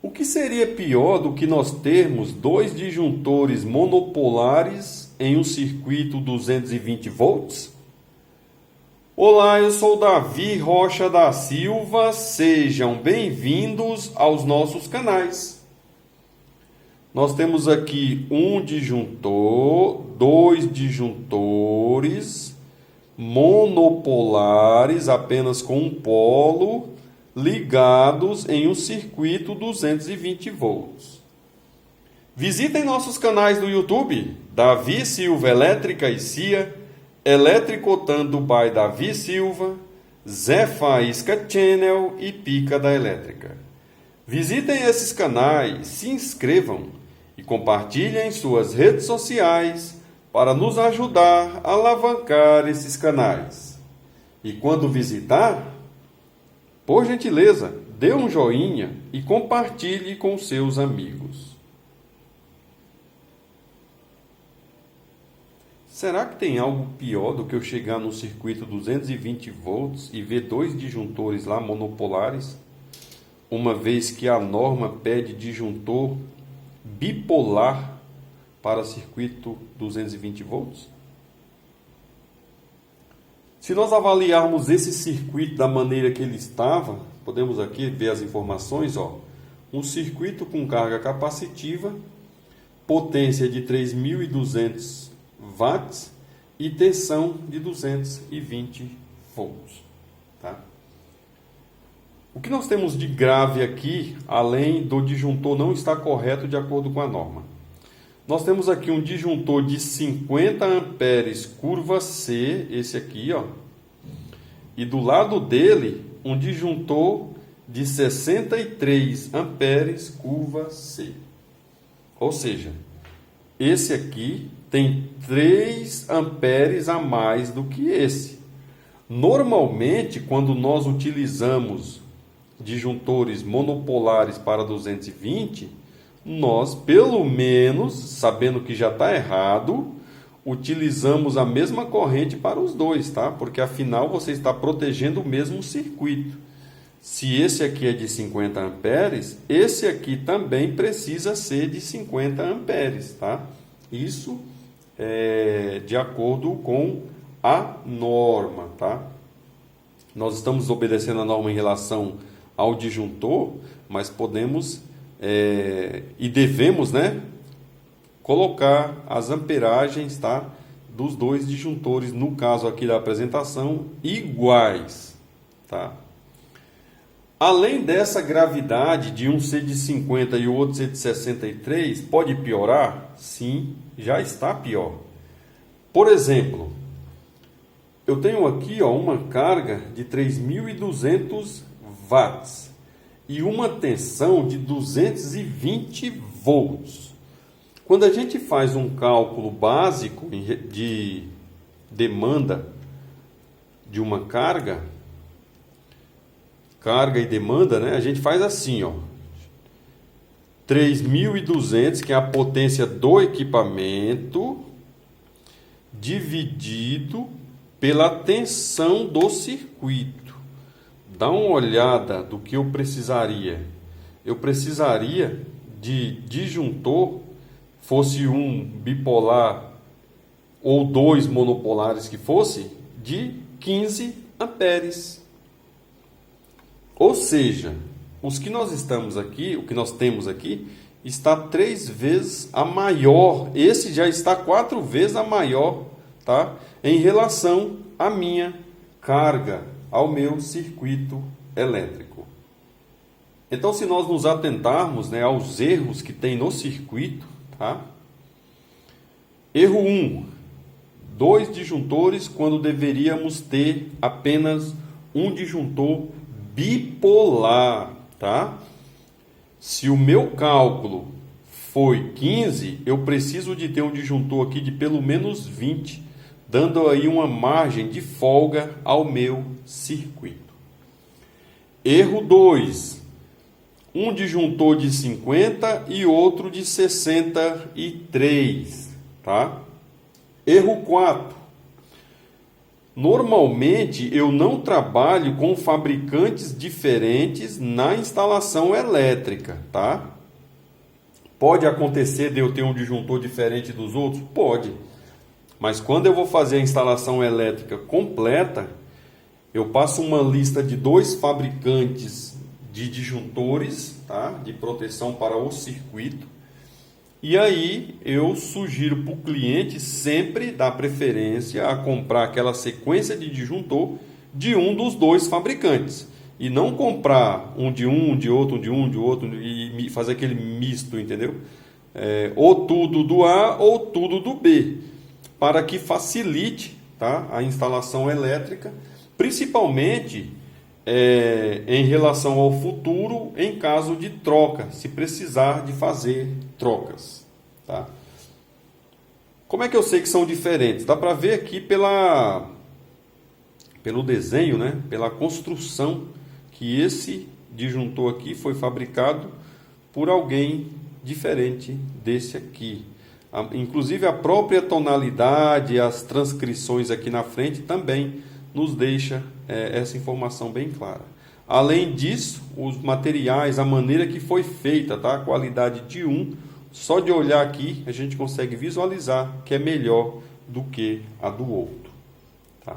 O que seria pior do que nós termos dois disjuntores monopolares em um circuito 220 volts? Olá, eu sou Davi Rocha da Silva, sejam bem-vindos aos nossos canais. Nós temos aqui um disjuntor, dois disjuntores monopolares, apenas com um polo, ligados em um circuito 220 volts. Visitem nossos canais do YouTube, Davi Silva Elétrica e CIA, Eletricotando by Davi Silva, Zé Faísca Channel e Pica da Elétrica. Visitem esses canais, se inscrevam e compartilhem em suas redes sociais para nos ajudar a alavancar esses canais. E quando visitar, por gentileza, dê um joinha e compartilhe com seus amigos. Será que tem algo pior do que eu chegar num circuito 220 volts e ver dois disjuntores lá monopolares? Uma vez que a norma pede disjuntor bipolar para circuito 220 volts? Se nós avaliarmos esse circuito da maneira que ele estava, podemos aqui ver as informações, um circuito com carga capacitiva, potência de 3.200 watts e tensão de 220 volts. Tá? O que nós temos de grave aqui, além do disjuntor não estar correto de acordo com a norma? Nós temos aqui um disjuntor de 50 amperes curva C, esse aqui, e do lado dele um disjuntor de 63 amperes curva C. Ou seja, esse aqui tem 3 amperes a mais do que esse. Normalmente, quando nós utilizamos disjuntores monopolares para 220, nós, pelo menos, sabendo que já está errado, utilizamos a mesma corrente para os dois, tá? Porque afinal você está protegendo o mesmo circuito. Se esse aqui é de 50 amperes, esse aqui também precisa ser de 50 amperes, tá? Isso é de acordo com a norma, tá? Nós estamos obedecendo a norma em relação ao disjuntor, mas podemos e devemos, colocar as amperagens, tá, dos dois disjuntores, no caso aqui da apresentação, iguais, tá? Além dessa gravidade de um ser de 50 e o outro ser de 63, pode piorar? Sim, já está pior. Por exemplo, eu tenho aqui uma carga de 3.200 watts e uma tensão de 220 volts. Quando a gente faz um cálculo básico de demanda de uma carga e demanda, a gente faz assim, 3.200, que é a potência do equipamento, dividido pela tensão do circuito. Dá uma olhada do que eu precisaria. Eu precisaria de disjuntor, fosse um bipolar ou dois monopolares que fosse, de 15 amperes. Ou seja, os que nós estamos aqui, o que nós temos aqui, está 3 vezes a maior. Esse já está 4 vezes a maior, tá? Em relação à minha carga, ao meu circuito elétrico. Então, se nós nos atentarmos, aos erros que tem no circuito, tá? Erro 1, 2 disjuntores quando deveríamos ter apenas um disjuntor bipolar, tá? Se o meu cálculo foi 15, eu preciso de ter um disjuntor aqui de pelo menos 20, dando aí uma margem de folga ao meu circuito. Erro 2, um disjuntor de 50 e outro de 63, tá? Erro 4, Normalmente eu não trabalho com fabricantes diferentes na instalação elétrica, tá? Pode acontecer de eu ter um disjuntor diferente dos outros? Pode. Mas quando eu vou fazer a instalação elétrica completa, eu passo uma lista de 2 fabricantes de disjuntores, tá? De proteção para o circuito. E aí eu sugiro para o cliente sempre dar preferência a comprar aquela sequência de disjuntor de um dos 2 fabricantes. E não comprar um de outro, um de outro e fazer aquele misto, entendeu? Ou tudo do A ou tudo do B, para que facilite, tá, a instalação elétrica, principalmente em relação ao futuro, em caso de troca, se precisar de fazer trocas, tá? Como é que eu sei que são diferentes? Dá para ver aqui pelo desenho, né? Pela construção, que esse disjuntor aqui foi fabricado por alguém diferente desse aqui. Inclusive a própria tonalidade, as transcrições aqui na frente também nos deixa essa informação bem clara. Além disso, os materiais, a maneira que foi feita, tá? A qualidade de um, só de olhar aqui a gente consegue visualizar que é melhor do que a do outro, tá?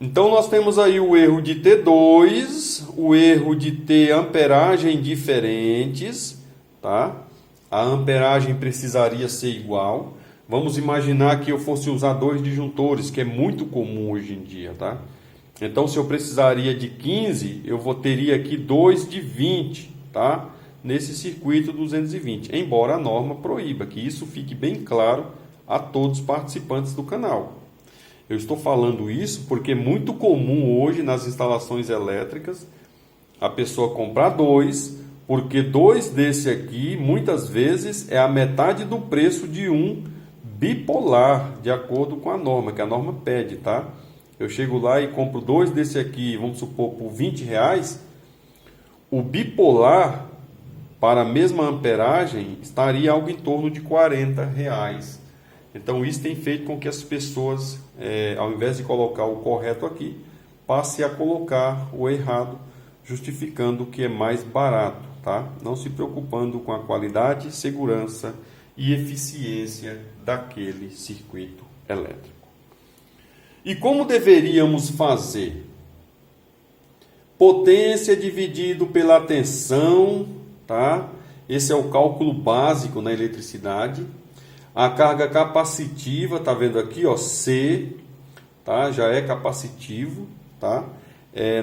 Então nós temos aí o erro de ter 2, o erro de ter amperagem diferentes, tá? A amperagem precisaria ser igual. Vamos imaginar que eu fosse usar 2 disjuntores, que é muito comum hoje em dia, tá? Então, se eu precisaria de 15, teria aqui 2 de 20, tá? Nesse circuito 220, embora a norma proíba, que isso fique bem claro a todos os participantes do canal. Eu estou falando isso porque é muito comum hoje nas instalações elétricas a pessoa comprar 2, porque 2 desse aqui, muitas vezes, é a metade do preço de um bipolar, de acordo com a norma, que a norma pede, tá? Eu chego lá e compro 2 desse aqui, vamos supor, por R$20, o bipolar, para a mesma amperagem, estaria algo em torno de R$40. Então, isso tem feito com que as pessoas, ao invés de colocar o correto aqui, passem a colocar o errado, justificando que é mais barato, tá? Não se preocupando com a qualidade, segurança e eficiência daquele circuito elétrico. E como deveríamos fazer? Potência dividido pela tensão, tá? Esse é o cálculo básico na eletricidade. A carga capacitiva, tá vendo aqui, ó, C, tá? Já é capacitivo, tá?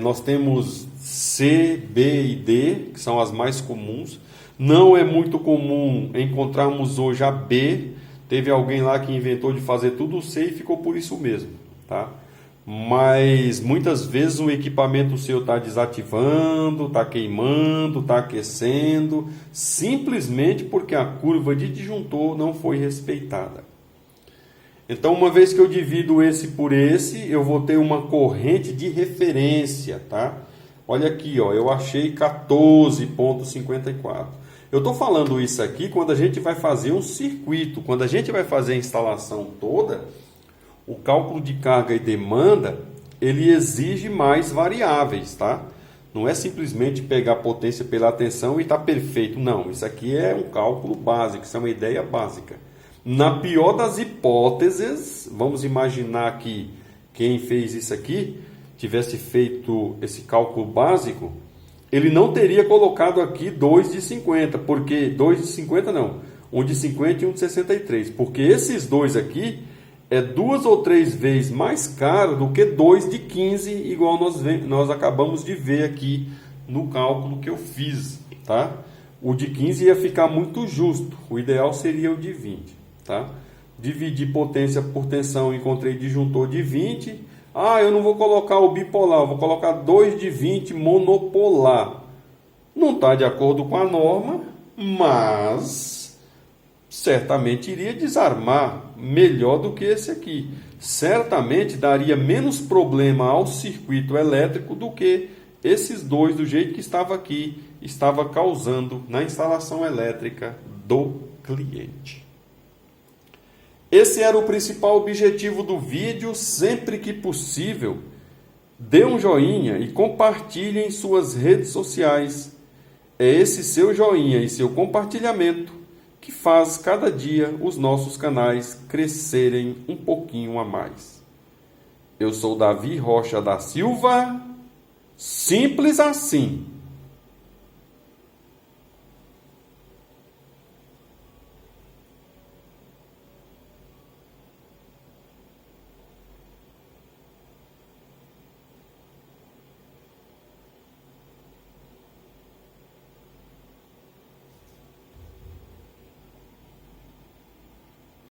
Nós temos C, B e D, que são as mais comuns. Não é muito comum encontrarmos hoje a B. Teve alguém lá que inventou de fazer tudo C e ficou por isso mesmo, tá? Mas muitas vezes o equipamento seu está desativando, está queimando, está aquecendo, simplesmente porque a curva de disjuntor não foi respeitada. Então, uma vez que eu divido esse por esse, eu vou ter uma corrente de referência, tá? Olha aqui, ó, eu achei 14,54. Eu estou falando isso aqui quando a gente vai fazer um circuito, quando a gente vai fazer a instalação toda, o cálculo de carga e demanda, ele exige mais variáveis, tá? Não é simplesmente pegar a potência pela tensão e está perfeito. Não, isso aqui é um cálculo básico, isso é uma ideia básica. Na pior das hipóteses, vamos imaginar que quem fez isso aqui tivesse feito esse cálculo básico, ele não teria colocado aqui 2 de 50, porque 2 de 50 não, um de 50 e um de 63, porque esses dois aqui é 2 ou 3 vezes mais caro do que 2 de 15, igual nós acabamos de ver aqui no cálculo que eu fiz, tá? O de 15 ia ficar muito justo, o ideal seria o de 20, tá? Dividi potência por tensão, encontrei disjuntor de 20. Eu não vou colocar o bipolar, eu vou colocar 2 de 20 monopolar. Não está de acordo com a norma, mas certamente iria desarmar melhor do que esse aqui. Certamente daria menos problema ao circuito elétrico do que esses dois, do jeito que estava aqui, estava causando na instalação elétrica do cliente. Esse era o principal objetivo do vídeo. Sempre que possível, dê um joinha e compartilhe em suas redes sociais. É esse seu joinha e seu compartilhamento que faz cada dia os nossos canais crescerem um pouquinho a mais. Eu sou Davi Rocha da Silva. Simples assim.